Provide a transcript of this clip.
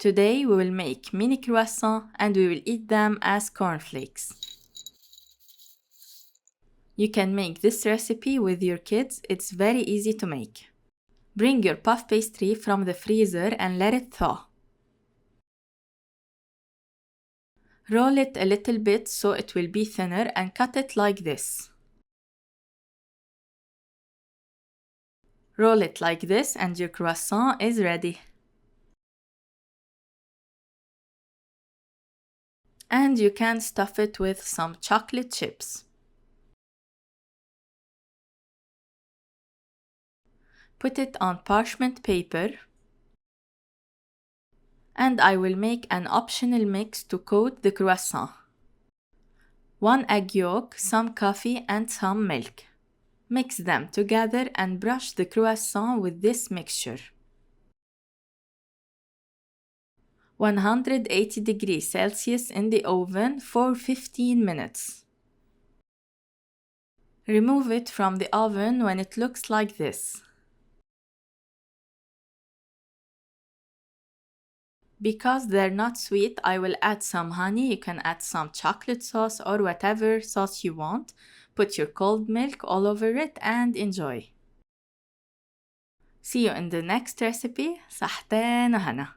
Today we will make mini croissants and we will eat them as cornflakes. You can make this recipe with your kids, it's very easy to make. Bring your puff pastry from the freezer and let it thaw. Roll it a little bit so it will be thinner and cut it like this. Roll it like this and your croissant is ready. And you can stuff it with some chocolate chips. Put it on parchment paper. And I will make an optional mix to coat the croissant. 1 egg yolk, some coffee and some milk. Mix them together and brush the croissant with this mixture. 180 degrees Celsius in the oven for 15 minutes. Remove it from the oven when it looks like this. Because they're not sweet, I will add some honey. You can add some chocolate sauce or whatever sauce you want. Put your cold milk all over it and enjoy. See you in the next recipe. صحتين وهنا.